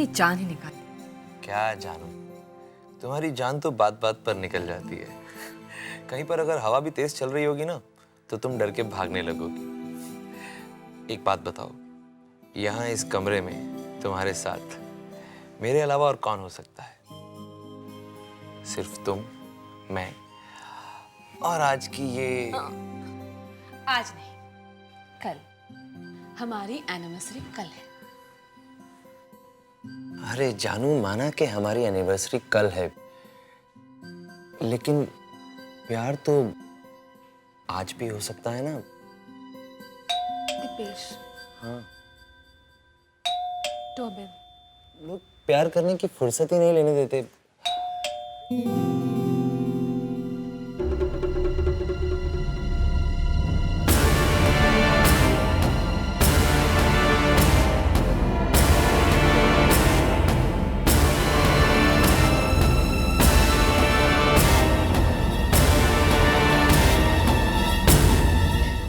जान ही निकाल दी। क्या जानू, तुम्हारी जान तो बात बात पर निकल जाती है। कहीं पर अगर हवा भी तेज चल रही होगी ना तो तुम डर के भागने लगोगी। एक बात बताओ, यहाँ इस कमरे में तुम्हारे साथ मेरे अलावा और कौन हो सकता है? सिर्फ तुम, मैं और आज की ये आज नहीं, कल। हमारी एनिवर्सरी कल है। अरे जानू, माना कि हमारी एनिवर्सरी कल है, लेकिन प्यार तो आज भी हो सकता है ना? दीपेश, हाँ, तो अब लोग प्यार करने की फुर्सत ही नहीं लेने देते।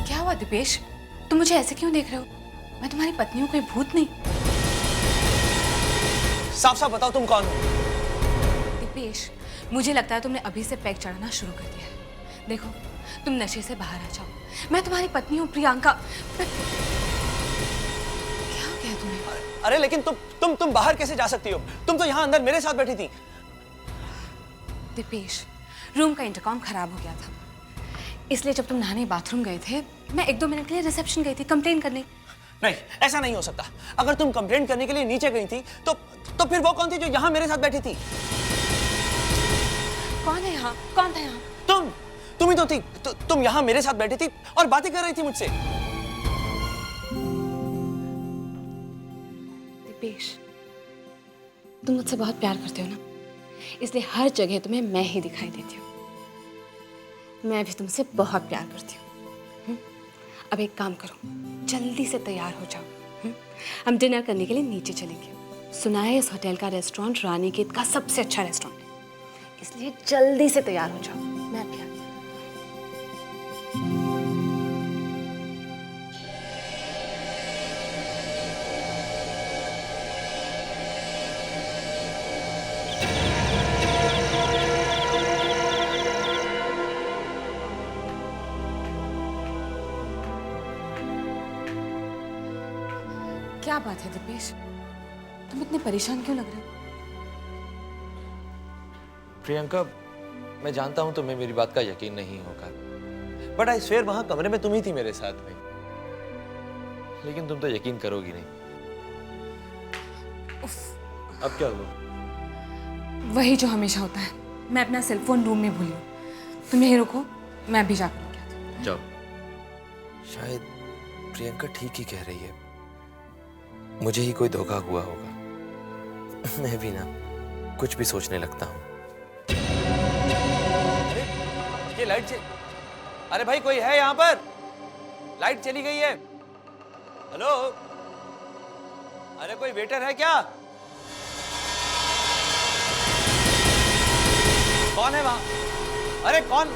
क्या हुआ दीपेश? तुम मुझे ऐसे क्यों देख रहे हो? मैं तुम्हारी पत्नी हूँ, कोई भूत नहीं। साफ साफ बताओ तुम कौन हो? दीपेश, मुझे लगता है तुमने अभी से पैक चढ़ाना शुरू कर दिया है। देखो, तुम नशे से बाहर आ जाओ। मैं तुम्हारी पत्नी हूँ प्रियंका। क्या हो गया तुम्हें? अरे लेकिन तुम बाहर कैसे जा सकती हो? तुम तो यहाँ अंदर मेरे साथ बैठी थी। दीपेश, रूम का इंटरकॉम खराब हो गया था, इसलिए जब तुम नहाने बाथरूम गए थे, मैं 1-2 मिनट के लिए रिसेप्शन गई थी कंप्लेन करने। नहीं, ऐसा नहीं हो सकता। अगर तुम कंप्लेंट करने के लिए नीचे गई थी तो फिर वो कौन थी जो यहाँ मेरे साथ बैठी थी? कौन है यहाँ? कौन था यहाँ? तुम ही तो थी। तुम यहाँ मेरे साथ बैठी थी और बातें कर रही थी मुझसे। दीपेश, तुम मुझसे बहुत प्यार करते हो ना, इसलिए हर जगह तुम्हें मैं ही दिखाई देती हूँ। मैं भी तुमसे बहुत प्यार करती हूँ। अब एक काम करो, जल्दी से तैयार हो जाओ। हम डिनर करने के लिए नीचे चलेंगे। सुना है इस होटल का रेस्टोरेंट रानीखेत का सबसे अच्छा रेस्टोरेंट है, इसलिए जल्दी से तैयार हो जाओ। मैं भी आती हूँ। क्या बात है दीपेश, तुम इतने परेशान क्यों लग रहे हो? प्रियंका, मैं जानता हूं तुम्हें मेरी बात का यकीन नहीं होगा, बट आई स्वेयर वहां कमरे में तुम ही थी मेरे साथ में। लेकिन तुम तो यकीन करोगी नहीं। अब क्या हुआ? वही जो हमेशा होता है, मैं अपना सेलफोन रूम में भूली हूँ। तुम यहीं रुको, मैं भी जाकर लेके आती हूँ। जाओ। शायद प्रियंका ठीक ही कह रही है, मुझे ही कोई धोखा हुआ होगा। मैं भी ना कुछ भी सोचने लगता हूँ। अरे ये लाइट अरे भाई, कोई है यहाँ पर? लाइट चली गई है। हेलो, अरे कोई वेटर है क्या? कौन है वहां? अरे कौन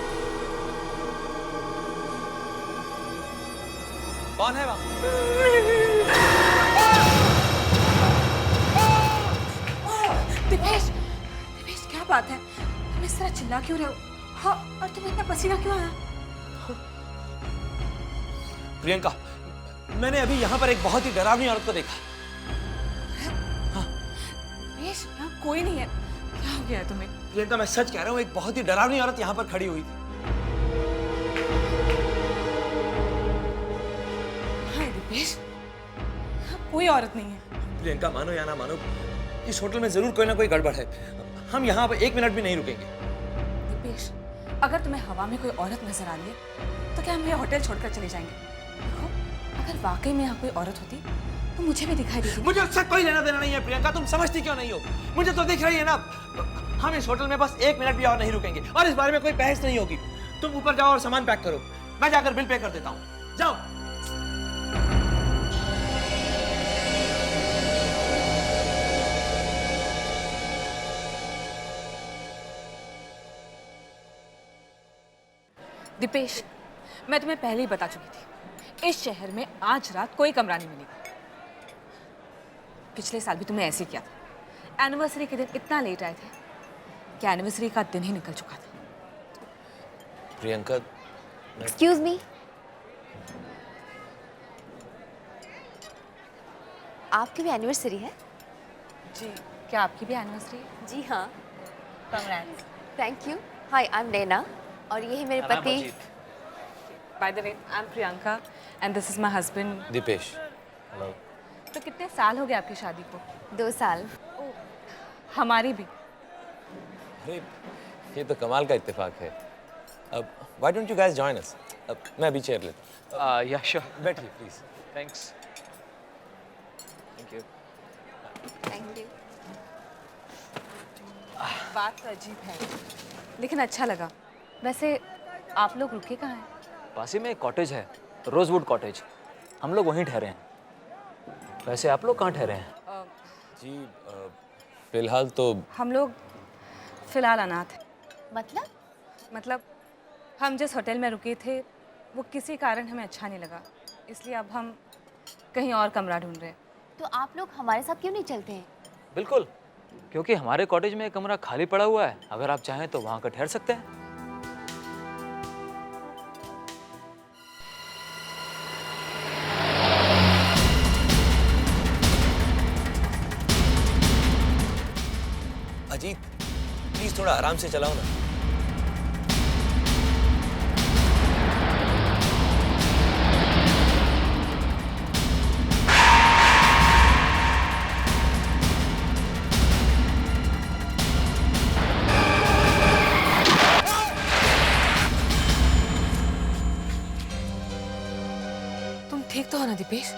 है वहां? दीपेश, दीपेश क्या बात है? तुम इस तरह चिल्ला क्यों रहे हो? हाँ, और तुम्हें इतना पसीना क्यों आया? प्रियंका, मैंने अभी यहाँ पर एक बहुत ही डरावनी औरत को देखा। दीपेश, यहाँ कोई नहीं है। क्या हो गया है तुम्हें? प्रियंका, मैं सच कह रहा हूँ, एक बहुत ही डरावनी औरत यहाँ पर खड़ी हुई थी। हाँ दीपेश, यहाँ कोई औरत नहीं है। प्रियंका, मानो या ना मानो, इस होटल में जरूर कोई ना कोई गड़बड़ है। हम यहाँ पर 1 मिनट भी नहीं रुकेंगे। दीपेश, अगर तुम्हें हवा में कोई औरत नजर आ रही है तो क्या हम ये होटल छोड़कर चले जाएंगे? देखो, अगर वाकई में यहाँ कोई औरत होती तो मुझे भी दिखाई देती। मुझे उससे कोई लेना देना नहीं है प्रियंका, तुम समझती क्यों नहीं हो? मुझे तो दिख रही है ना। हम इस होटल में बस 1 मिनट भी और नहीं रुकेंगे और इस बारे में कोई बहस नहीं होगी। तुम ऊपर जाओ और सामान पैक करो, मैं जाकर बिल पे कर देता हूँ। जाओ। दीपेश, मैं तुम्हें पहले ही बता चुकी थी, इस शहर में आज रात कोई कमरा नहीं मिलेगा। पिछले साल भी तुमने ऐसे किया था। एनिवर्सरी के दिन इतना लेट आए थे कि एनिवर्सरी का दिन ही निकल चुका था। प्रियंका, एक्सक्यूज मी, आपकी भी एनिवर्सरी है? जी, क्या आपकी भी एनिवर्सरी है? जी हाँ। Congrats. Thank you. Hi, I am Naina और ये है मेरे पति। By the way, I am Priyanka and this is my husband Dipesh. Hello. तो कितने साल हो गए आपकी शादी को? 2 साल। हमारी भी। अरे ये तो कमाल का इत्तेफाक है। अब why don't you guys join us? अब मैं अभी चेयर लेता हूँ। या श्योर। बैठिए please. Thanks. Thank you. Thank you. बात तो अजीब है, लेकिन अच्छा लगा। वैसे आप लोग रुके कहाँ हैं? पास ही में एक कॉटेज है, रोजवुड कॉटेज। हम लोग वहीं ठहरे हैं। वैसे आप लोग कहाँ ठहरे हैं? जी फिलहाल तो हम लोग फिलहाल अनाथ हैं। मतलब हम जिस होटल में रुके थे वो किसी कारण हमें अच्छा नहीं लगा, इसलिए अब हम कहीं और कमरा ढूंढ रहे हैं। तो आप लोग हमारे साथ क्यों नहीं चलते हैं? बिल्कुल, क्योंकि हमारे कॉटेज में एक कमरा खाली पड़ा हुआ है। अगर आप चाहें तो वहाँ का ठहर सकते हैं। अजीत प्लीज थोड़ा आराम से चलाओ ना। तुम ठीक तो हो ना दीपेश?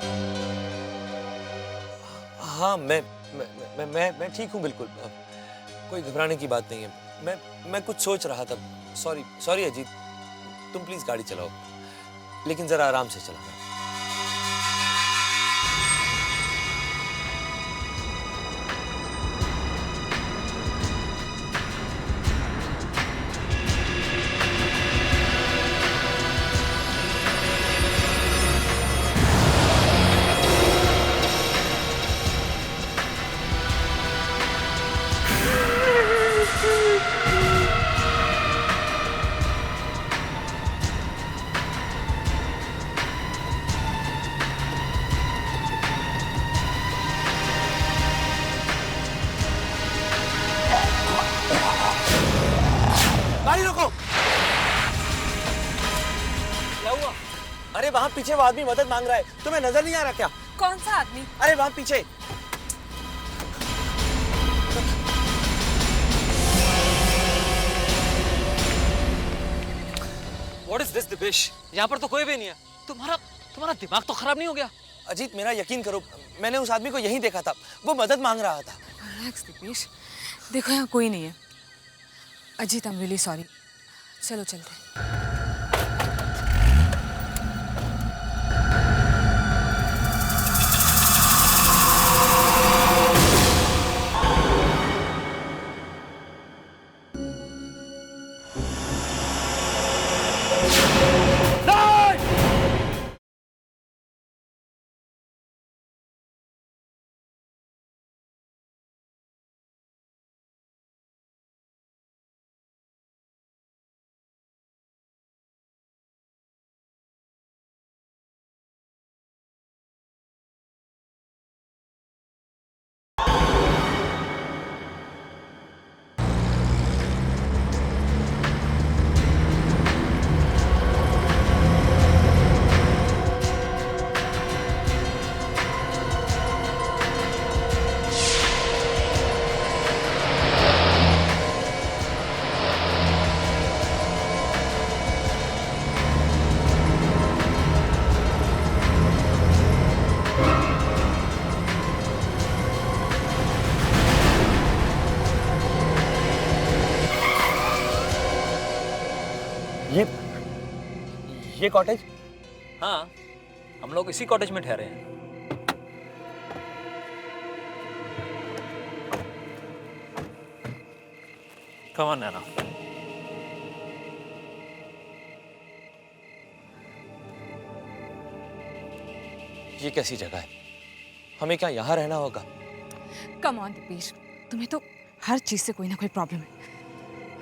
हाँ मैं ठीक हूँ बिल्कुल। कोई घबराने की बात नहीं है। मैं कुछ सोच रहा था। सॉरी अजीत, तुम प्लीज गाड़ी चलाओ, लेकिन जरा आराम से चलाना। गाड़ी रोको। क्या हुआ? अरे वहाँ पीछे वो आदमी मदद मांग रहा है, तुम्हें नजर नहीं आ रहा क्या? कौन सा आदमी? अरे वहाँ पीछे। What is this, Dipesh? यहाँ पर तो कोई भी नहीं है। तुम्हारा दिमाग तो खराब नहीं हो गया? अजीत मेरा यकीन करो, मैंने उस आदमी को यहीं देखा था, वो मदद मांग रहा था। रिलैक्स दीपेश, देखो यहाँ कोई नहीं है। Ajit, I am really sorry. चलो चलते हैं। ये कॉटेज? हाँ, हम लोग इसी कॉटेज में ठहरे हैं। Come on, Nana. ये कैसी जगह है? हमें क्या यहाँ रहना होगा? कम ऑन दीपेश, तुम्हें तो हर चीज से कोई ना कोई प्रॉब्लम है।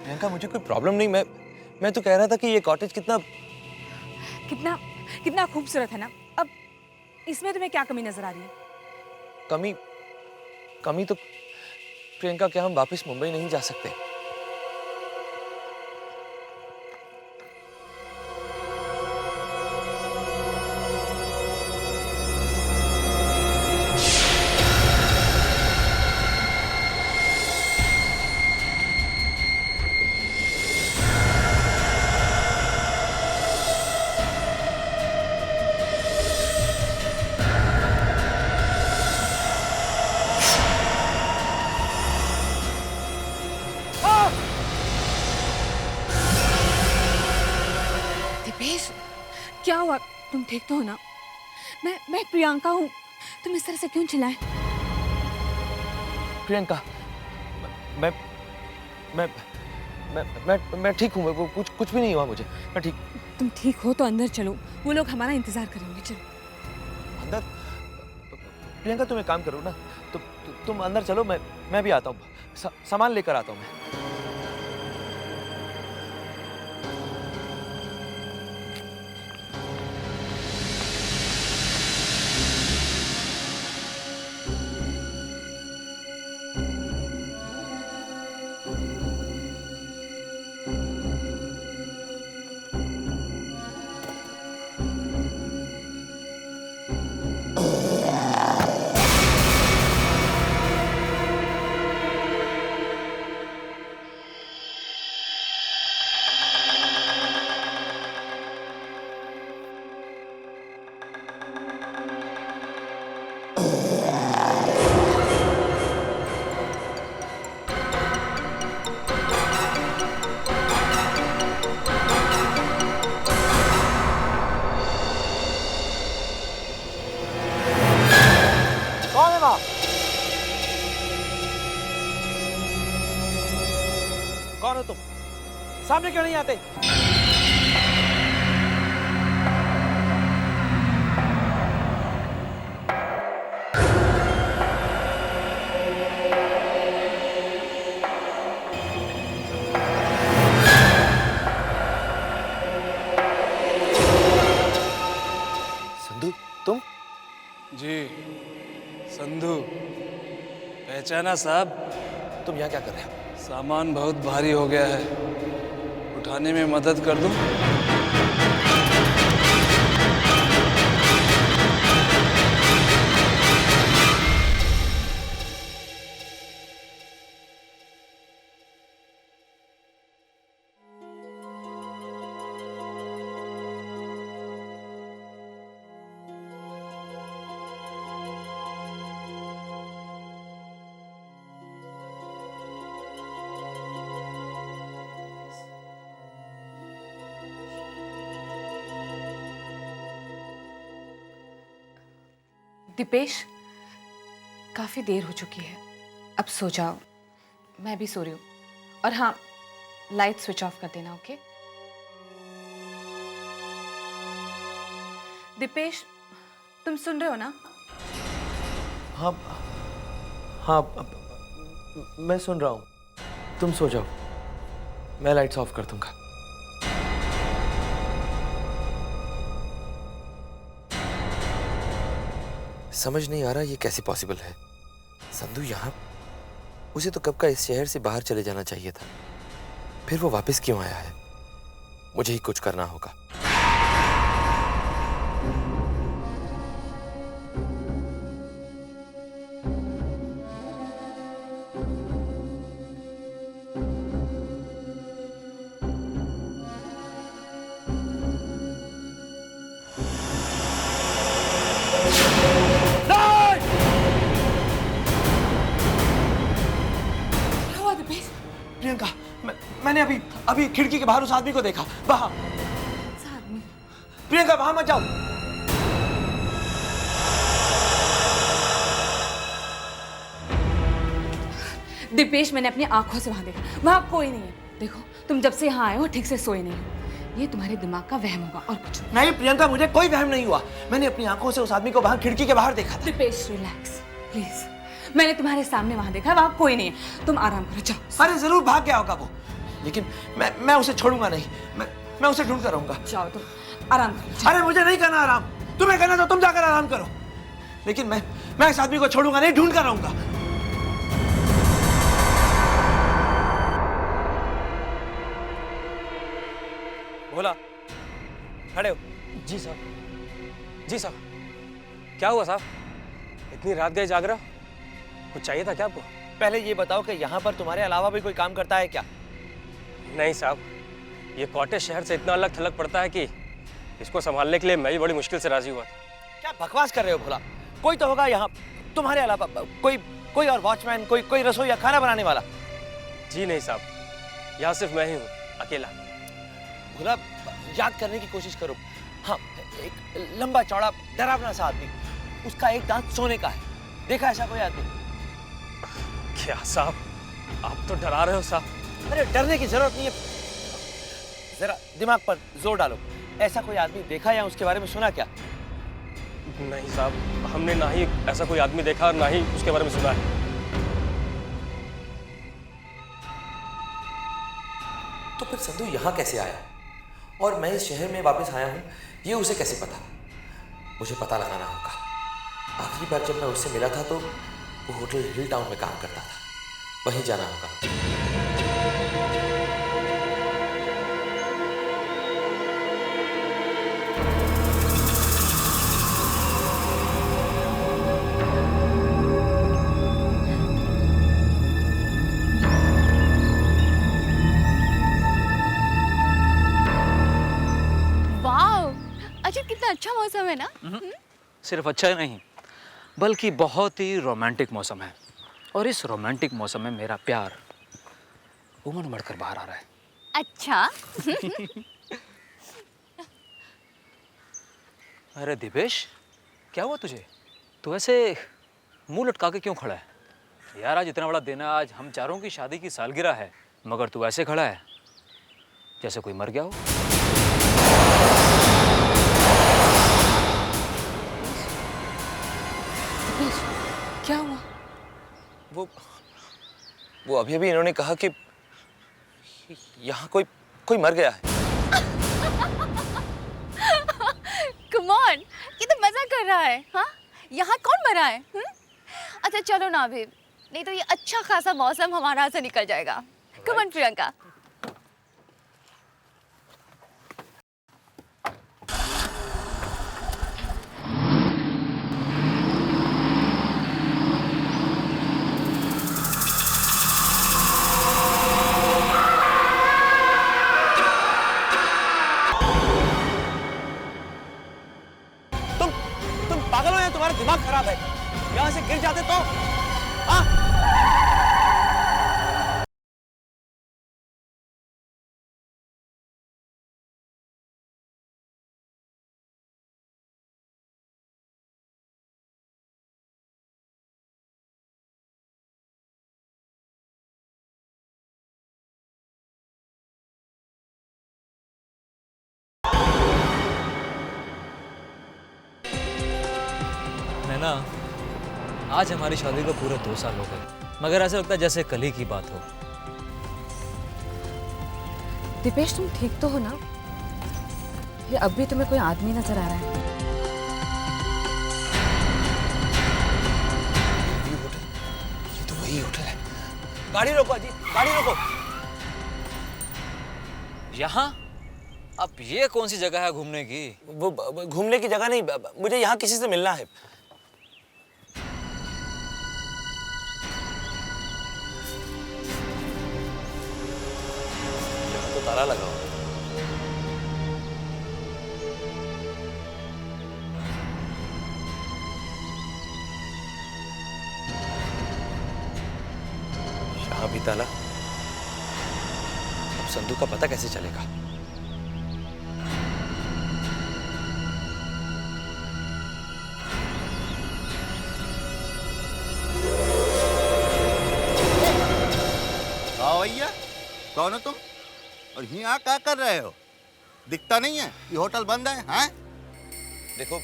प्रियंका मुझे कोई प्रॉब्लम नहीं, मैं तो कह रहा था कि ये कॉटेज कितना कितना कितना खूबसूरत है ना। अब इसमें तुम्हें क्या कमी नजर आ रही है? कमी तो प्रियंका, क्या हम वापस मुंबई नहीं जा सकते? दिपेश, क्या हुआ? तुम ठीक तो हो ना? मैं प्रियंका हूँ। तुम इस तरह से क्यों चिल्लाए? प्रियंका, मैं मैं मैं ठीक हूँ। वो कुछ भी नहीं हुआ मुझे, मैं ठीक। तुम ठीक हो तो अंदर चलो, वो लोग हमारा इंतजार करेंगे। चलो अंदर? प्रियंका तुम एक काम करो ना, तुम अंदर चलो, मैं भी आता हूँ, सामान लेकर आता हूँ मैं। कौन हो तुम? सामने क्यों नहीं आते? संधू, तुम? जी संधू, पहचाना साहब? तुम यहाँ क्या कर रहे हो? सामान बहुत भारी हो गया है, उठाने में मदद कर दूं? दिपेश, काफी देर हो चुकी है, अब सो जाओ। मैं भी सो रही हूँ। और हाँ, लाइट स्विच ऑफ कर देना, ओके? दिपेश, तुम सुन रहे हो ना? हाँ हाँ, मैं सुन रहा हूँ। तुम सो जाओ, मैं लाइट्स ऑफ कर दूंगा। समझ नहीं आ रहा ये कैसे पॉसिबल है। संधू यहाँ, उसे तो कब का इस शहर से बाहर चले जाना चाहिए था, फिर वो वापस क्यों आया है? मुझे ही कुछ करना होगा। प्रियंका, मैंने अभी खिड़की के बाहर उस आदमी को देखा, वहां। प्रियंका, वहां मत जाओ। दिपेश, मैंने अपनी आंखों से वहां देखा, वहां कोई नहीं है। देखो, तुम जब से यहाँ आए हो ठीक से सोए नहीं हो। ये तुम्हारे दिमाग का वहम होगा और कुछ नहीं। नहीं प्रियंका, मुझे कोई वहम नहीं हुआ। मैंने अपनी आंखों से उस आदमी को वहां खिड़की के बाहर देखा था। Dipesh, relax please. मैंने तुम्हारे सामने वहां देखा, वहां कोई नहीं है। तुम आराम करो, जाओ। अरे जरूर भाग गया होगा वो, लेकिन मैं उसे छोड़ूंगा नहीं। मैं उसे ढूंढ कर रहूंगा। जाओ तुम आराम करो, जाओ। अरे मुझे नहीं करना आराम, तुम्हें करना तो तुम जाकर आराम करो, लेकिन मैं इस आदमी को छोड़ूंगा नहीं, ढूंढ कर रहूंगा। बोला खड़े हो। जी साहब, जी साहब। क्या हुआ साहब, इतनी रात गए जाग रहे हो? कुछ चाहिए था क्या आपको? पहले ये बताओ कि यहाँ पर तुम्हारे अलावा भी कोई काम करता है क्या? नहीं साहब, ये कॉटेज शहर से इतना अलग थलग पड़ता है कि इसको संभालने के लिए मैं भी बड़ी मुश्किल से राजी हुआ था। क्या बकवास कर रहे हो भोला? कोई तो होगा यहाँ तुम्हारे अलावा, कोई और वॉचमैन, कोई रसोई या खाना बनाने वाला। जी नहीं साहब, यहाँ सिर्फ मैं ही हूँ, अकेला। भोला याद करने की कोशिश करो। हाँ, एक लंबा चौड़ा डरावना सा आदमी, उसका एक दांत सोने का है। देखा ऐसा कोई आदमी? क्या साहब, आप तो डरा रहे हो साहब। अरे डरने की जरूरत नहीं है, जरा दिमाग पर जोर डालो। ऐसा कोई आदमी देखा या उसके बारे में सुना क्या? नहीं साहब, हमने ना ही ऐसा कोई आदमी देखा और ना ही उसके बारे में सुना है। तो फिर संधू यहाँ कैसे आया और मैं इस शहर में वापस आया हूँ, ये उसे कैसे पता? मुझे पता लगाना होगा। आखिरी बार जब मैं उससे मिला था तो वो होटल हिल टाउन में काम करता था, वहीं जाना होगा। अजय कितना अच्छा मौसम है ना। सिर्फ अच्छा ही नहीं बल्कि बहुत ही रोमांटिक मौसम है, और इस रोमांटिक मौसम में मेरा प्यार उमड़ उमड़ कर बाहर आ रहा है। अच्छा। अरे दिपेश, क्या हुआ तुझे? तू ऐसे मुंह लटका के क्यों खड़ा है? यार आज इतना बड़ा दिन है, आज हम चारों की शादी की सालगिरह है, मगर तू ऐसे खड़ा है जैसे कोई मर गया हो। क्या हुआ? वो अभी अभी इन्होंने कहा कि यहाँ कोई मर गया है। कम ऑन, ये तो मजा कर रहा है। हाँ, यहाँ कौन मरा है? अच्छा चलो ना अभी, नहीं तो ये अच्छा खासा मौसम हमारा से निकल जाएगा। Come on Priyanka. पागल हो या तुम्हारा दिमाग खराब है? यहाँ से गिर जाते तो? हाँ? ना, आज हमारी शादी को पूरे 2 साल हो गए, मगर ऐसा लगता है जैसे कल ही की बात हो। दीपेश तुम ठीक तो हो ना? ये अब भी तुम्हें कोई आदमी नजर आ रहा है? ये तो वही होटल है। गाड़ी रोको जी, गाड़ी रोको। यहाँ? अब ये कौन सी जगह है घूमने की? वो घूमने की जगह नहीं, मुझे यहाँ किसी से मिलना है। तो ताला लगा हुआ है। यहाँ भी ताला। अब संधू का पता कैसे चलेगा? भैया कौन हो तुम और यहाँ क्या कर रहे हो? दिखता नहीं है ये होटल बंद है? हैं? देखो,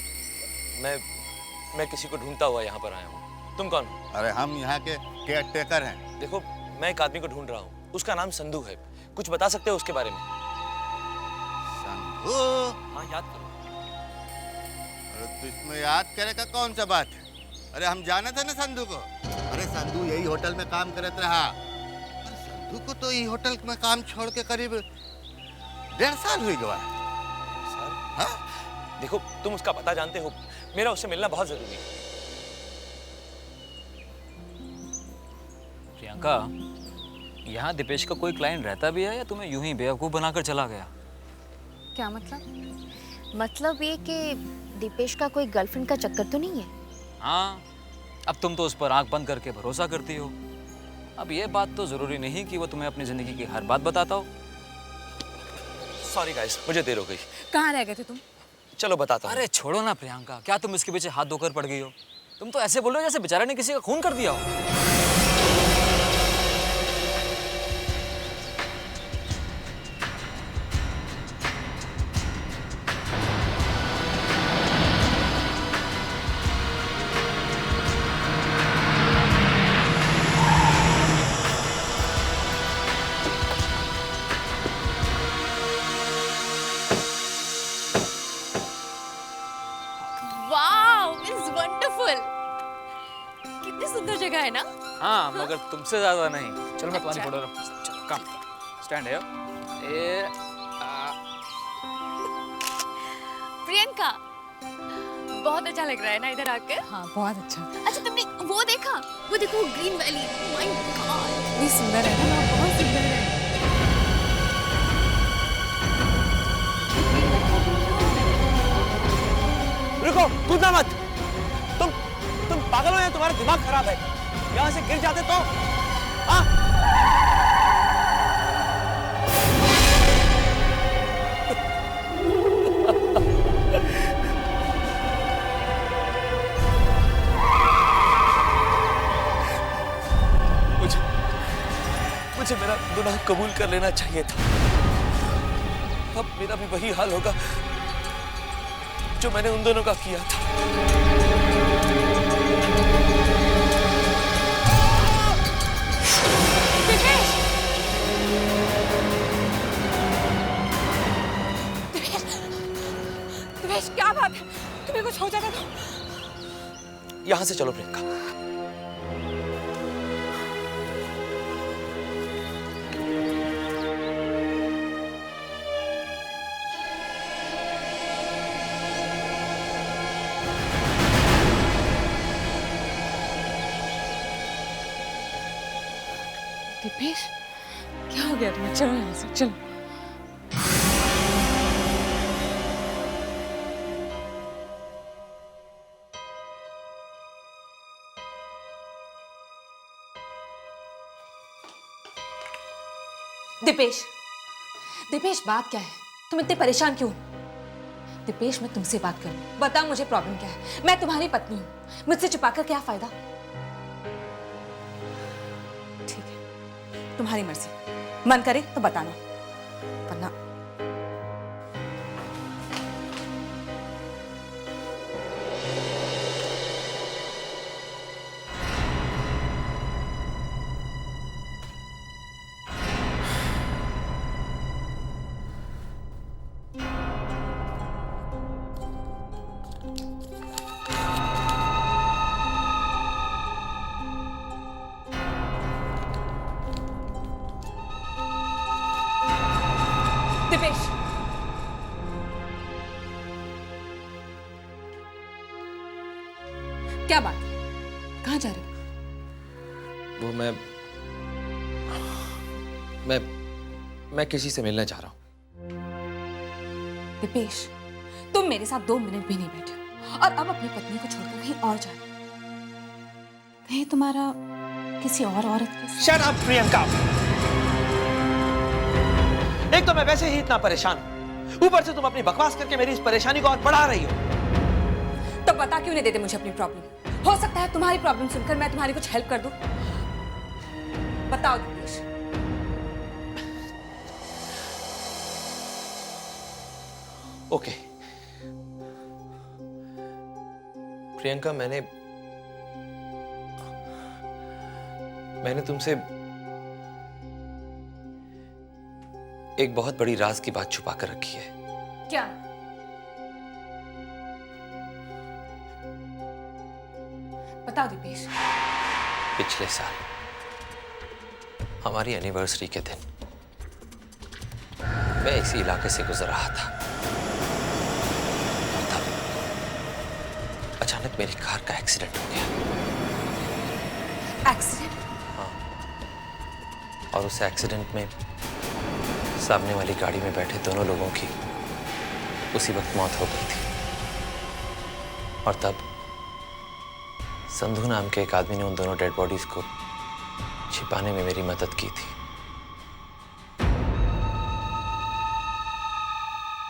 मैं किसी को ढूंढता हुआ यहाँ पर आया हूँ। तुम कौन हो? अरे हम यहाँ के केयर टेकर हैं। देखो, मैं एक आदमी को ढूंढ रहा हूँ, उसका नाम संधू है। कुछ बता सकते हो उसके बारे में? संधू? हाँ, याद करो। अरे तो इसमें याद करे का कौन सा बात है? अरे हम जाने थे ना संधू को। अरे संधू यही होटल में काम करत रहा। अरे संधू को तो यही होटल में काम छोड़ के करीब 1.5 साल हुई गवा। सर, हाँ? देखो, तुम उसका पता जानते हो, मेरा उससे मिलना बहुत जरूरी है। प्रियंका, यहाँ दीपेश का कोई क्लाइंट रहता भी है या तुम्हें यूं ही बेवकूफ़ बनाकर चला गया? क्या मतलब? मतलब ये कि दीपेश का कोई गर्लफ्रेंड का चक्कर तो नहीं है? हाँ, अब तुम तो उस पर आंख बंद करके भरोसा करती हो। अब ये बात तो ज़रूरी नहीं कि वो तुम्हें अपनी ज़िंदगी की हर बात बताता हो। सॉरी गाइस, मुझे देर हो गई। कहाँ रह गए थे तुम? चलो बताता हूँ। अरे छोड़ो ना प्रियंका, क्या तुम इसके पीछे हाथ धोकर पड़ गई हो? तुम तो ऐसे बोल रहे हो जैसे बेचारे ने किसी का खून कर दिया हो। Wow, it's wonderful. कितनी सुंदर जगह है ना? हाँ, मगर तुमसे ज़्यादा नहीं। चलो मैं तुम्हारी फोटो चलो कम स्टैंड है। प्रियंका, बहुत अच्छा लग रहा है ना इधर आकर? हाँ, बहुत अच्छा। अच्छा, तुमने वो देखा? वो देखो, ग्रीन वैली। माय गॉड, इतनी सुंदर है ना, बहुत सुंदर है। रुको, कूदना मत। तुम पागल हो या तुम्हारा दिमाग खराब है? यहाँ से गिर जाते तो? हाँ? मुझे मेरा गुनाह कबूल कर लेना चाहिए था। अब मेरा भी वही हाल होगा जो मैंने उन दोनों का किया था। दिपेश, क्या बात है? तुम्हें कुछ हो जाता तो? यहां से चलो प्रियंका। दिपेश, क्या हो गया तुम्हें? चलो यहाँ से, चलो। दिपेश, दिपेश, बात क्या है? तुम इतने परेशान क्यों? दिपेश, मैं तुमसे बात करूं। बता मुझे प्रॉब्लम क्या है? मैं तुम्हारी पत्नी हूं, मुझसे छुपाकर क्या फायदा? ठीक है, तुम्हारी मर्जी। मन करे तो बताना, वरना दिपेश, क्या बात? कहाँ जा रहे हो? वो मैं किसी से मिलने जा रहा हूँ। दिपेश, तुम मेरे साथ 2 मिनट भी नहीं बैठे हो और अब अपनी पत्नी को छोड़कर कहीं और जा रहे हो। कहीं तुम्हारा किसी और औरत के साथ? Shut up Priyanka. एक तो मैं वैसे ही इतना परेशान हूं, ऊपर से तुम अपनी बकवास करके मेरी इस परेशानी को और बढ़ा रही हो। तो बता क्यों नहीं देते मुझे अपनी प्रॉब्लम? हो सकता है तुम्हारी प्रॉब्लम सुनकर मैं तुम्हारी कुछ हेल्प कर दूं। बताओ दिपेश। ओके प्रियंका, मैंने मैंने तुमसे एक बहुत बड़ी राज की बात छुपा कर रखी है। क्या? बताओ दीपेश। पिछले साल हमारी एनिवर्सरी के दिन मैं इसी इलाके से गुजर रहा था और तब अचानक मेरी कार का एक्सीडेंट हो गया। एक्सीडेंट? और उस एक्सीडेंट में सामने वाली गाड़ी में बैठे दोनों लोगों की उसी वक्त मौत हो गई थी। और तब संधू नाम के एक आदमी ने उन दोनों डेड बॉडीज को छिपाने में मेरी मदद की थी।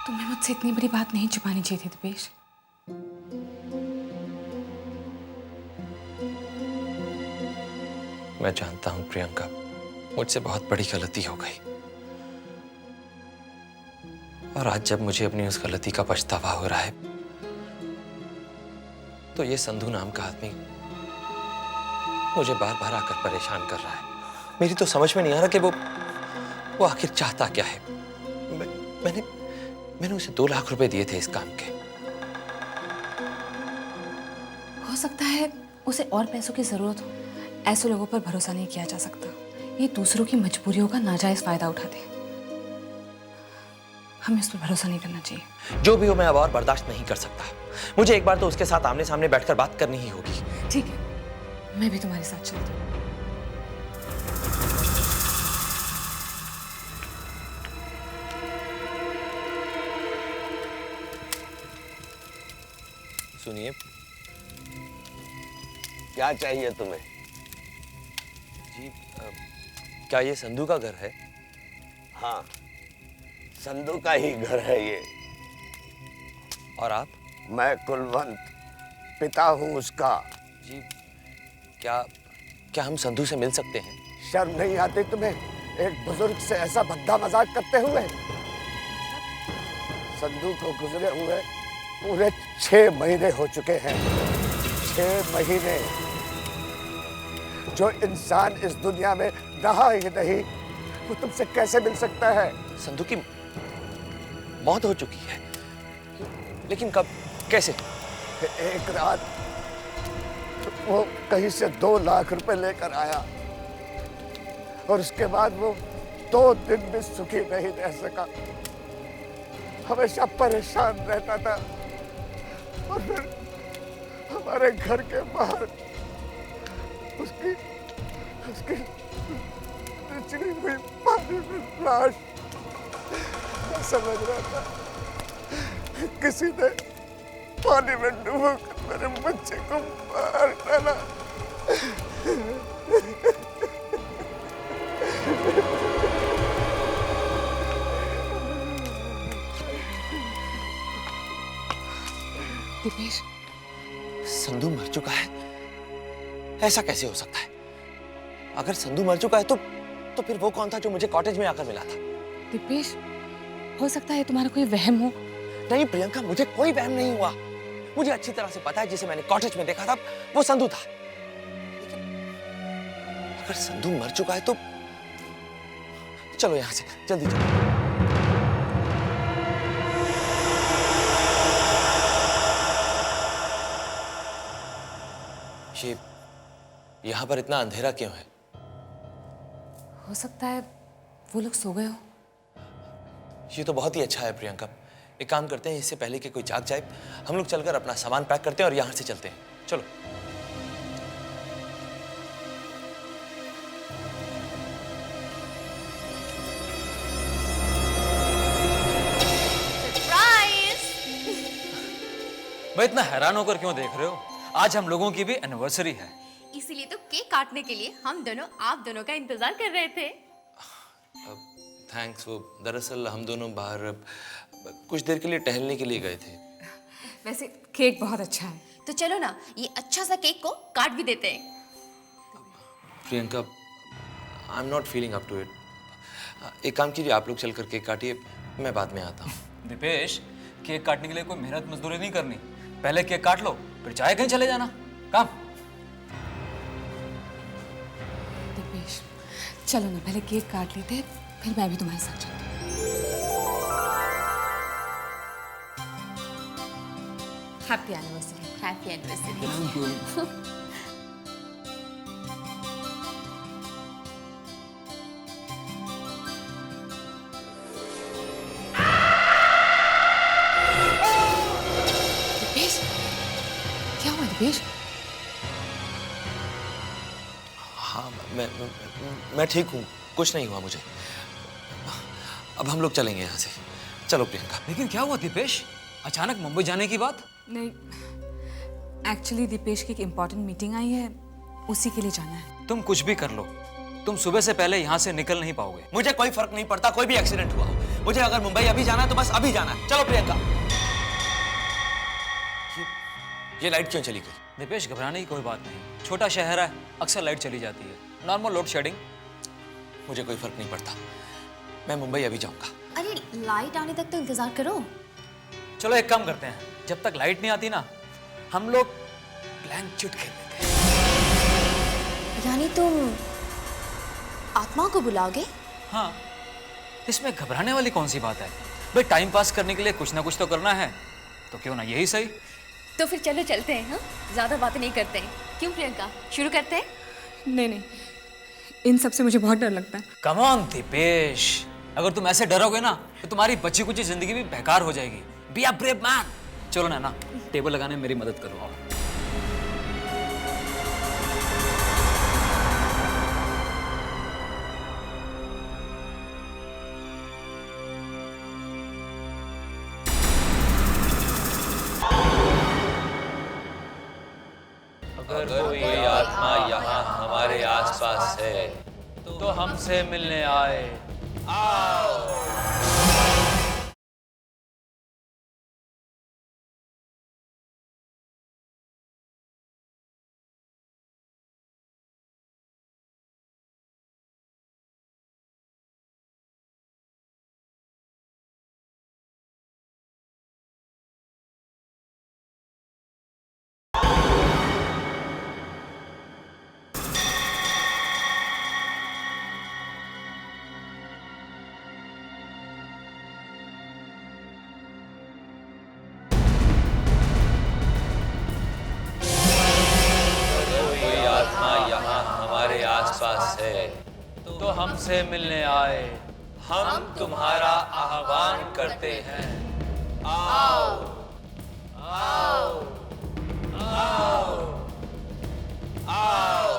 तुम्हें मुझसे इतनी बड़ी बात नहीं छुपानी चाहिए थी दीपेश। मैं जानता हूं प्रियंका, मुझसे बहुत बड़ी गलती हो गई। और आज जब मुझे अपनी उस गलती का पछतावा हो रहा है तो ये संधू नाम का आदमी मुझे बार बार आकर परेशान कर रहा है। मेरी तो समझ में नहीं आ रहा कि वो आखिर चाहता क्या है। मैंने उसे 2 लाख रुपए दिए थे इस काम के। हो सकता है उसे और पैसों की जरूरत हो। ऐसे लोगों पर भरोसा नहीं किया जा सकता। ये दूसरों की मजबूरियों का नाजायज फायदा उठाते हैं। हमें उस पर भरोसा नहीं करना चाहिए। जो भी हो, मैं अब और बर्दाश्त नहीं कर सकता। मुझे एक बार तो उसके साथ आमने सामने बैठकर बात करनी ही होगी। ठीक है, मैं भी तुम्हारे साथ चलती हूँ। सुनिए, क्या चाहिए तुम्हें? जी क्या ये संधू का घर है? हाँ, संधू का ही घर है ये। और आप? मैं कुलवंत, पिता हूँ उसका। जी क्या हम संधू से मिल सकते हैं? शर्म नहीं आती तुम्हें एक बुजुर्ग से ऐसा भद्दा मजाक करते हुए? संधू को गुजरे हुए पूरे 6 महीने हो चुके हैं। 6 महीने। जो इंसान इस दुनिया में रहा ही नहीं, वो तुमसे कैसे मिल सकता है? संधू की मौत हो चुकी है, लेकिन कब, कैसे? एक रात वो कहीं से 2 लाख रुपए लेकर आया और उसके बाद वो 2 दिन भी सुखी नहीं रह सका। हमेशा परेशान रहता था और फिर हमारे घर के बाहर उसकी चिड़ी हुई पानी में लाश। मैं समझ रहा था किसी ने पानी में डूबोकर मेरे बच्चे को मार डाला। दीपेश, संधू मर चुका है? ऐसा कैसे हो सकता है? अगर संधू मर चुका है तो फिर वो कौन था जो मुझे कॉटेज में आकर मिला था? दीपेश, हो सकता है तुम्हारा कोई वहम हो। नहीं प्रियंका, मुझे कोई वहम नहीं हुआ। मुझे अच्छी तरह से पता है जिसे मैंने कॉटेज में देखा था वो संधू था। लेकिन अगर संधू मर चुका है तो चलो यहां से जल्दी चलो। ये यहां पर इतना अंधेरा क्यों है? हो सकता है वो लोग सो गए हो। ये तो बहुत ही अच्छा है प्रियंका। एक काम करते हैं, इससे पहले कि कोई जाग जाए, हम लोग चलकर अपना सामान पैक करते हैं और यहां से चलते हैं। चलो। भाई इतना हैरान होकर क्यों देख रहे हो? आज हम लोगों की भी एनिवर्सरी है। इसीलिए तो केक काटने के लिए हम दोनों आप दोनों का इंतजार कर रहे थे। थैंक्स। वो दरअसल हम दोनों बाहर कुछ देर के लिए टहलने के लिए गए थे। वैसे केक बहुत अच्छा है। तो चलो ना, ये अच्छा सा केक को काट भी देते हैं। Priyanka, I am not feeling up to it. एक काम कीजिए, आप लोग चलकर केक काटिए, मैं बाद में आता हूँ। दीपेश, केक काटने के लिए कोई मेहनत मजदूरी नहीं करनी। पहले केक काट लो, फिर चाहे कहीं चले जाना। काम। चलो ना पहले केक काट लेते हैं, फिर मैं भी तुम्हारे साथ चलती हूँ। Happy anniversary. Happy anniversary. Dipesh, क्या हुआ दिपेश? हाँ मैं ठीक हूँ, कुछ नहीं हुआ मुझे। अब हम लोग चलेंगे यहाँ से। चलो प्रियंका। लेकिन क्या हुआ दीपेश, अचानक मुंबई जाने की बात? नहीं, एक्चुअली दीपेश की एक इम्पोर्टेंट मीटिंग आई है, उसी के लिए जाना है। तुम कुछ भी कर लो, तुम सुबह से पहले यहाँ से निकल नहीं पाओगे। मुझे कोई फर्क नहीं पड़ता, कोई भी एक्सीडेंट हुआ हो। मुझे अगर मुंबई अभी जाना है तो बस अभी जाना है। चलो प्रियंका। ये लाइट क्यों चली गई? दीपेश घबराने की कोई बात नहीं, छोटा शहर है, अक्सर लाइट चली जाती है, नॉर्मल लोड शेडिंग। मुझे कोई फर्क नहीं पड़ता, मैं मुंबई अभी जाऊंगा। अरे लाइट आने तक तो इंतजार करो। चलो एक काम करते हैं, जब तक लाइट नहीं आती ना, हम लोग ब्लैंक चिट खेल लेते हैं। यानी तुम आत्मा को बुलाओगे? हाँ, इसमें घबराने वाली कौन सी बात है भाई, टाइम पास करने के लिए कुछ ना कुछ तो करना है, तो क्यों ना यही सही। तो फिर चलो चलते हैं। हाँ, ज्यादा बातें नहीं करते हैं। क्यों प्रियंका, शुरू करते हैं? नहीं नहीं, इन सब से मुझे बहुत डर लगता है। कम ऑन दीपेश, अगर तुम ऐसे डरोगे ना तो तुम्हारी बची कुची जिंदगी भी बेकार हो जाएगी। Be a brave man. चलो ना टेबल लगाने में मेरी मदद करो। आओ। अगर कोई आत्मा यहाँ हमारे आसपास है तो हमसे मिलने आए। कोई आत्मा यहाँ हमारे आसपास है तो हमसे मिलने आए। हम तुम्हारा आह्वान करते हैं। आओ आओ आओ आओ।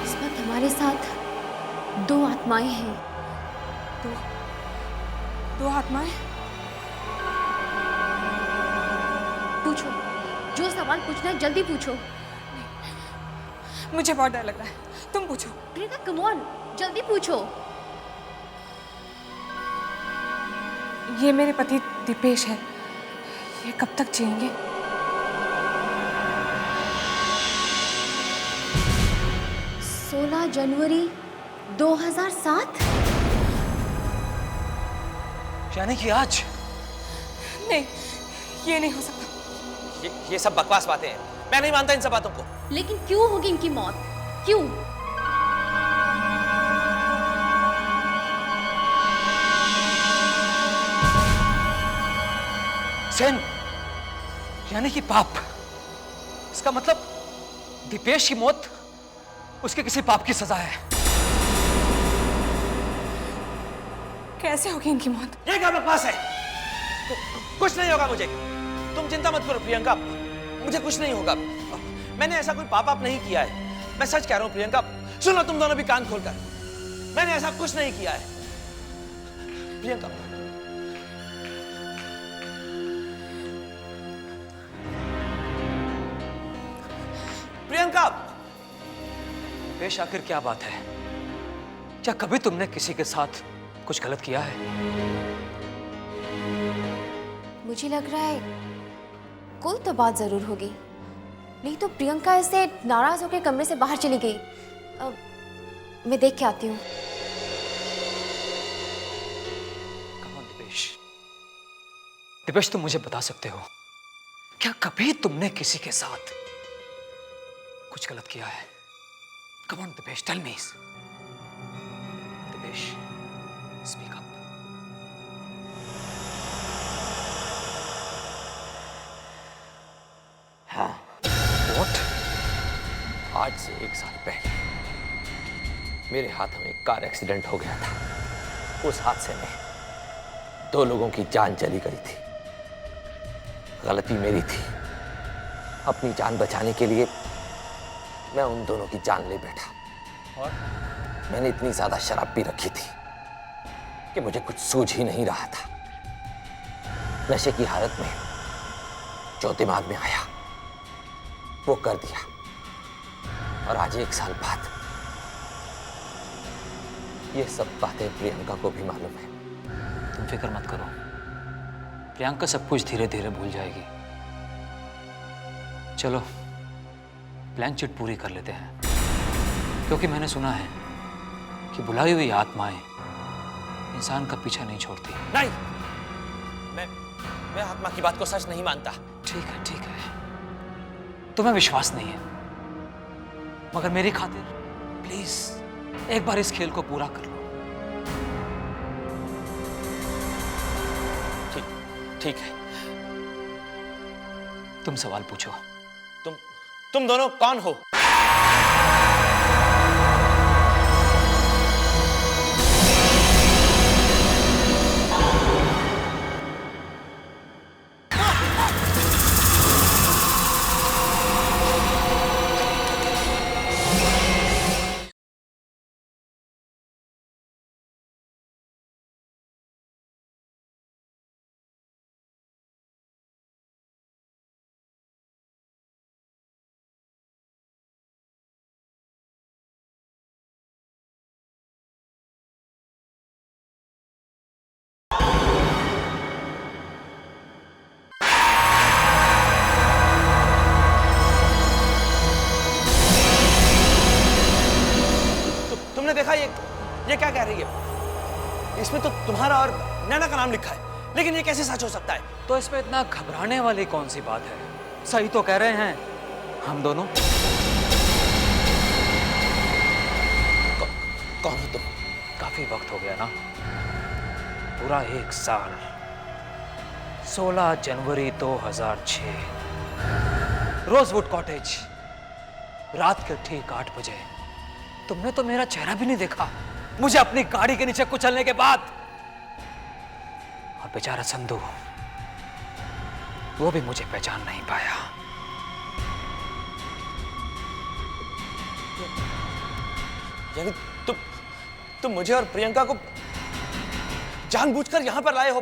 इस वक्त हमारे साथ दो आत्माएं हैं। दो आत्माएं? पूछो, जो सवाल पूछना है जल्दी पूछो। मुझे बहुत डर लग रहा है, तुम पूछो। प्रियंका कम ऑन, जल्दी पूछो। ये मेरे पति दीपेश है, ये कब तक जिएंगे? जनवरी 2007। यानी कि आज? नहीं, ये नहीं हो सकता। ये सब बकवास बातें हैं, मैं नहीं मानता इन सब बातों को। लेकिन क्यों होगी इनकी मौत? क्यों? सेन, यानी कि पाप। इसका मतलब दीपेश की मौत उसके किसी पाप की सजा है। कैसे होगी इनकी मौत? ये क्या बकवास है? कुछ नहीं होगा मुझे, तुम चिंता मत करो प्रियंका, मुझे कुछ नहीं होगा। मैंने ऐसा कोई पाप नहीं किया है, मैं सच कह रहा हूं प्रियंका। सुनो तुम दोनों भी कान खोलकर, मैंने ऐसा कुछ नहीं किया है प्रियंका। प्रियंका, दिपेश, आखिर क्या बात है? क्या कभी तुमने किसी के साथ कुछ गलत किया है? मुझे लग रहा है कोई तो बात जरूर होगी, नहीं तो प्रियंका ऐसे नाराज होकर कमरे से बाहर चली गई। मैं देख के आती हूँ। Come on, Dipesh. दिपेश, तुम मुझे बता सकते हो, क्या कभी तुमने किसी के साथ कुछ गलत किया है? Come on, Dipesh, tell me. Dipesh, speak up. हाँ। What? आज से 1 साल पहले मेरे हाथों में एक कार एक्सीडेंट हो गया था। उस हादसे में 2 लोगों की जान चली गई थी। गलती मेरी थी। अपनी जान बचाने के लिए मैं उन दोनों की जान ले बैठा। और मैंने इतनी ज्यादा शराब पी रखी थी कि मुझे कुछ सूझ ही नहीं रहा था। नशे की हालत में जो दिमाग में आया वो कर दिया। और आज 1 साल बाद ये सब बातें प्रियंका को भी मालूम है। तुम फिक्र मत करो, प्रियंका सब कुछ धीरे धीरे भूल जाएगी। चलो प्लान चिट पूरी कर लेते हैं, क्योंकि मैंने सुना है कि बुलाई हुई आत्माएं इंसान का पीछा नहीं छोड़ती। नहीं, मैं आत्मा की बात को सच नहीं मानता। ठीक है, ठीक है, तुम्हें विश्वास नहीं है, मगर मेरी खातिर प्लीज एक बार इस खेल को पूरा कर लो। ठीक है। तुम सवाल पूछो। तुम दोनों कौन हो? तुमने देखा ये क्या कह रही है? इसमें तो तुम्हारा और नैना का नाम लिखा है, लेकिन ये कैसे सच हो सकता है? तो इसमें इतना घबराने वाली कौन सी बात है? सही तो कह रहे हैं हम दोनों। कौन हो तुम? काफी वक्त हो गया ना, पूरा 1 साल। 16 जनवरी 2006, रोजवुड कॉटेज, रात के ठीक 8 बजे। तुमने तो मेरा चेहरा भी नहीं देखा, मुझे अपनी गाड़ी के नीचे कुचलने के बाद। और बेचारा संधू, वो भी मुझे पहचान नहीं पाया। यानी तुम मुझे और प्रियंका को जानबूझकर यहां पर लाए हो,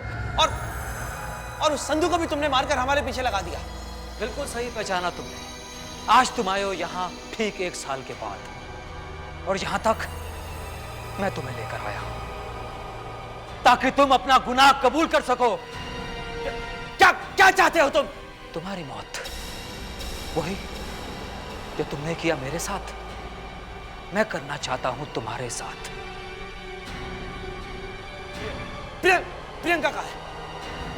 और उस संधू को भी तुमने मारकर हमारे पीछे लगा दिया। बिल्कुल सही पहचाना तुमने। आज तुम आए हो यहां ठीक 1 साल के बाद, और यहां तक मैं तुम्हें लेकर आया हूं ताकि तुम अपना गुनाह कबूल कर सको। क्या चाहते हो तुम? तुम्हारी मौत, वही जो तुमने किया मेरे साथ, मैं करना चाहता हूं तुम्हारे साथ। प्रियंका कहाँ है?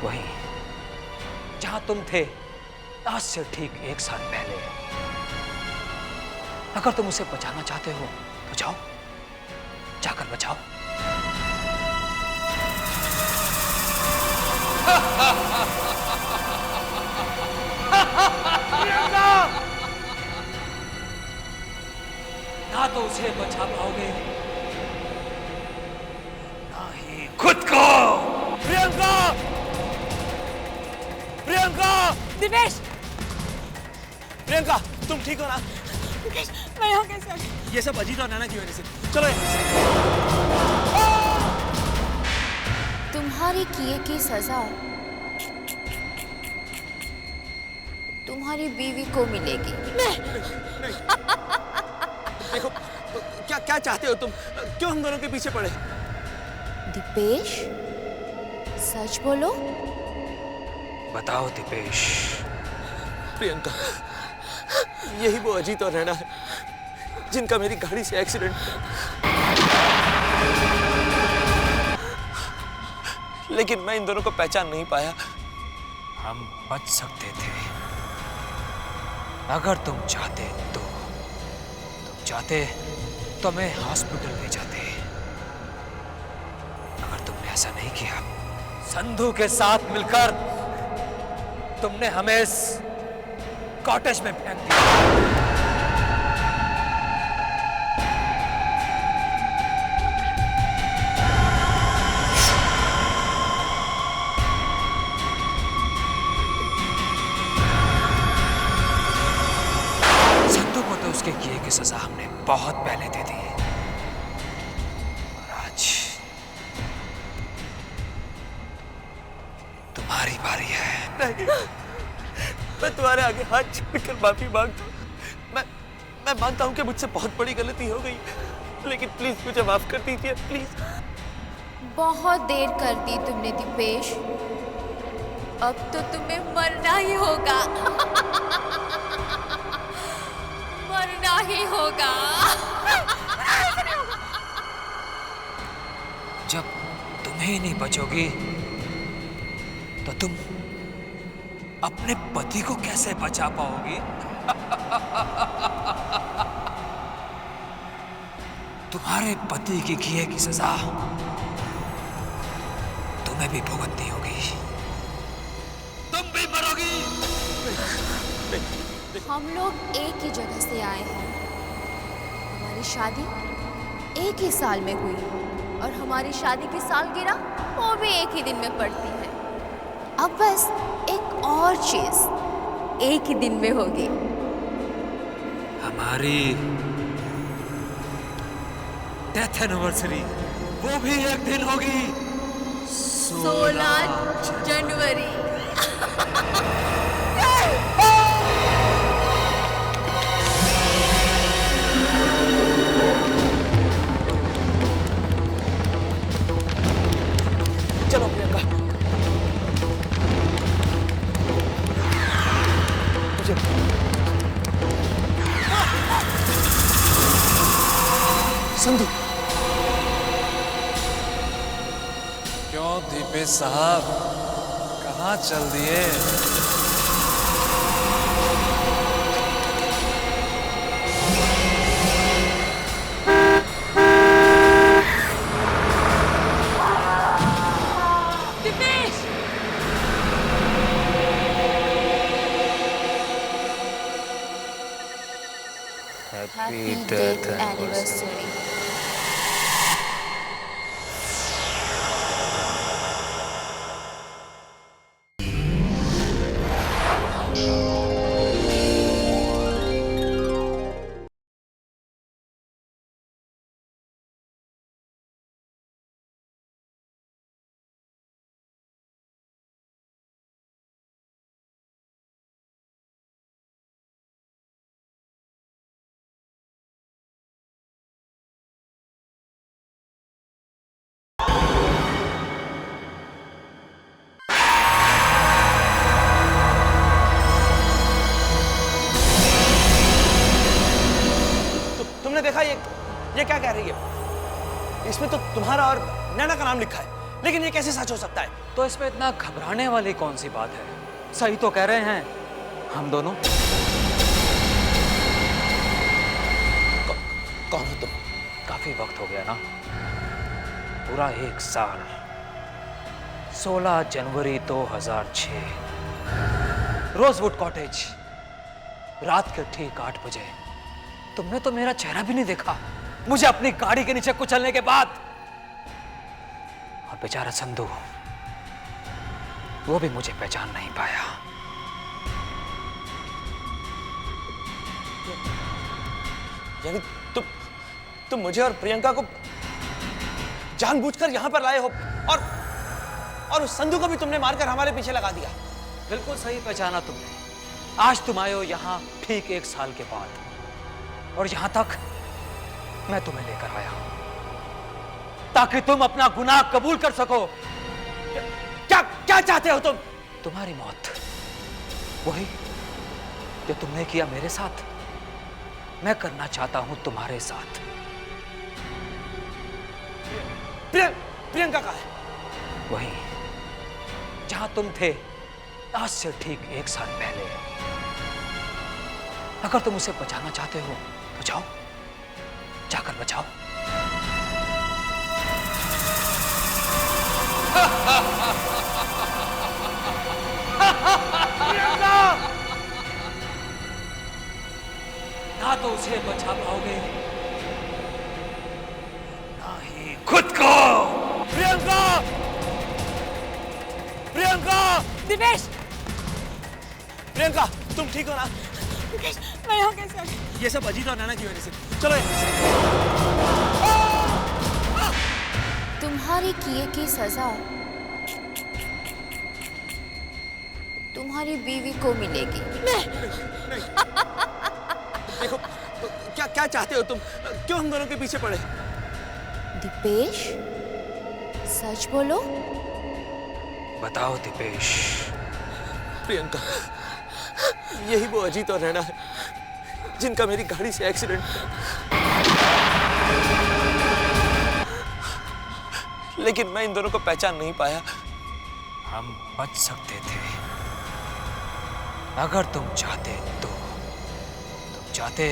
वही जहां तुम थे आज से ठीक 1 साल पहले। अगर तुम उसे बचाना चाहते हो तो जाओ, जाकर बचाओ। ना तो उसे बचा पाओगे, ना ही खुद को। प्रियंका! प्रियंका! दिनेश, प्रियंका, तुम ठीक हो ना? मैं यहाँ कैसे आ गई? ये सब अजीत और नैना की वजह से। चलो यहाँ से। तुम्हारी किए की सजा तुम्हारी बीवी को मिलेगी। देखो, क्या क्या चाहते हो तुम? क्यों हम दोनों के पीछे पड़े? दीपेश, सच बोलो। बताओ दीपेश। प्रियंका, यही वो अजीत और रैना है जिनका मेरी गाड़ी से एक्सीडेंट हुआ। लेकिन मैं इन दोनों को पहचान नहीं पाया। हम बच सकते थे अगर तुम चाहते तो मैं हॉस्पिटल ले जाते। अगर तुमने ऐसा नहीं किया, संधू के साथ मिलकर तुमने हमें इस कॉटेज में फेंक दिया। उसके किए की सजा हमने बहुत पहले दे दी और आज तुम्हारी बारी है। नहीं, मैं तुम्हारे आगे हाथ जोड़कर माफी मांगता हूँ। मैं मानता हूँ कि मुझसे बहुत बड़ी गलती हो गई, लेकिन प्लीज मुझे माफ कर दीजिए, प्लीज। बहुत देर कर दी तुमने दीपेश, अब तो तुम्हें मरना ही होगा। मरना ही होगा। जब तुम्हें नहीं बचोगी तो तुम अपने पति को कैसे बचा पाओगी? तुम्हारे पति की किए की सजा तुम्हें भी भुगतनी होगी। तुम भी मरोगी। हम लोग एक ही जगह से आए हैं। हमारी शादी एक ही साल में हुई और हमारी शादी की सालगिरह वो भी एक ही दिन में पड़ती है। अब बस एक और चीज एक ही दिन में होगी। हमारी डेथ एनिवर्सरी वो भी एक दिन होगी। 16 जनवरी। चलो प्रियंका, मुझे संधू। क्यों दीपेश साहब, कहाँ चल दिए? Happy death anniversary. तुमने देखा ये क्या कह रही है? इसमें तो तुम्हारा और नैना का नाम लिखा है, लेकिन ये कैसे सच हो सकता है? तो इसमें इतना घबराने वाली कौन सी बात है? सही तो कह रहे हैं हम दोनों। कौन हो तुम? काफी वक्त हो गया ना, पूरा 1 साल। 16 जनवरी 2006, रोजवुड कॉटेज, रात के ठीक 8 बजे। तुमने तो मेरा चेहरा भी नहीं देखा मुझे अपनी गाड़ी के नीचे कुचलने के बाद। और बेचारा संधू, वो भी मुझे पहचान नहीं पाया। यानी तुम मुझे और प्रियंका को जानबूझकर यहां पर लाए हो और उस संधू को भी तुमने मारकर हमारे पीछे लगा दिया। बिल्कुल सही पहचाना तुमने। आज तुम आए हो यहां ठीक 1 साल के बाद, और यहां तक मैं तुम्हें लेकर आया हूं ताकि तुम अपना गुनाह कबूल कर सको। क्या क्या चाहते हो तुम? तुम्हारी मौत, वही जो तुमने किया मेरे साथ, मैं करना चाहता हूं तुम्हारे साथ। प्रियंका कहाँ है? वही जहां तुम थे आज से ठीक 1 साल पहले। अगर तुम उसे बचाना चाहते हो तो जाओ, जाकर बचाओ। ना तो उसे बचा पाओगे, ना ही खुद को। प्रियंका! प्रियंका! दिपेश, प्रियंका, तुम ठीक हो ना? मैं यहाँ कैसे आ गई? ये सब अजीत और नैना की वजह से। चलो यहाँ से। तुम्हारे किए की सजा तुम्हारी बीवी को मिलेगी। देखो, क्या क्या चाहते हो तुम? क्यों हम दोनों के पीछे पड़े? दीपेश, सच बोलो। बताओ दीपेश। प्रियंका, यही वो अजीत और नैना है जिनका मेरी गाड़ी से एक्सीडेंट हुआ। लेकिन मैं इन दोनों को पहचान नहीं पाया। हम बच सकते थे अगर तुम चाहते तो। तुम चाहते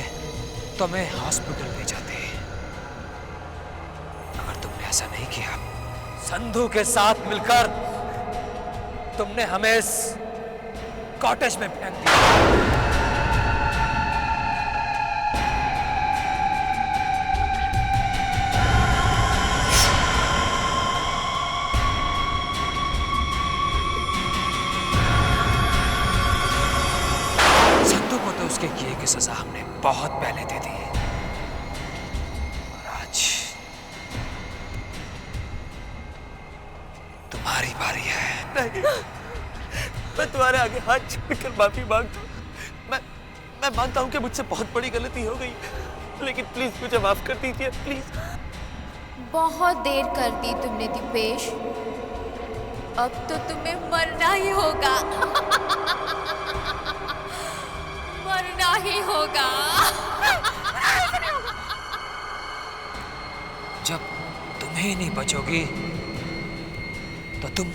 तो मैं हॉस्पिटल ले जाते। अगर तुमने ऐसा नहीं किया, संधू के साथ मिलकर तुमने हमें इस कॉटेज में फेंक दिया। उसके किए की सजा हमने बहुत पहले दे दी और आज तुम्हारी बारी है। नहीं, मैं तुम्हारे आगे हाथ जोड़कर माफी मांगता हूँ। मैं मानता हूँ कि मुझसे बहुत बड़ी गलती हो गई, लेकिन प्लीज मुझे माफ कर दीजिए, प्लीज। बहुत देर कर दी तुमने दीपेश, अब तो तुम्हें मरना ही होगा। मरना ही होगा। जब तुम ही नहीं बचोगी तो तुम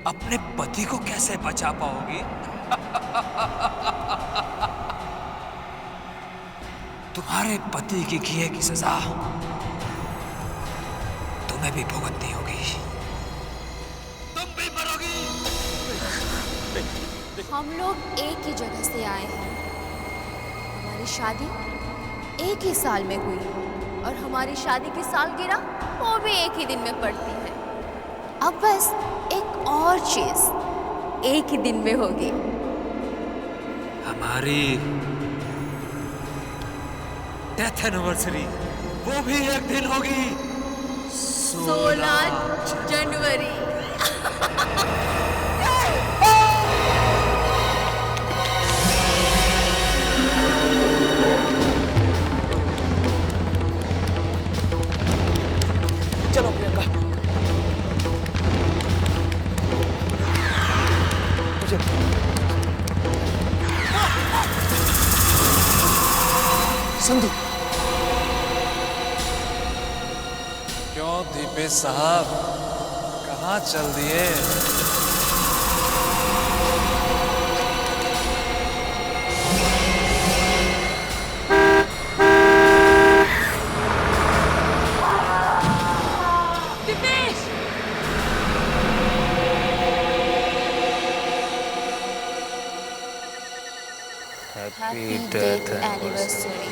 अपने पति को कैसे बचा पाओगी? तुम्हारे पति की किए की सजा तुम्हें भी भुगतनी होगी। तुम भी मरोगी। हम लोग एक ही जगह से आए हैं। हमारी शादी एक ही साल में हुई और हमारी शादी की सालगिरह वो भी एक ही दिन में पड़ती है। अब बस एक और चीज एक ही दिन में होगी। हमारी डेथ एनिवर्सरी वो भी एक दिन होगी। 16 जनवरी। चलो प्रियंका, मुझे संधू। क्यों दीपेश साहब, कहाँ चल दिए? Happy death anniversary.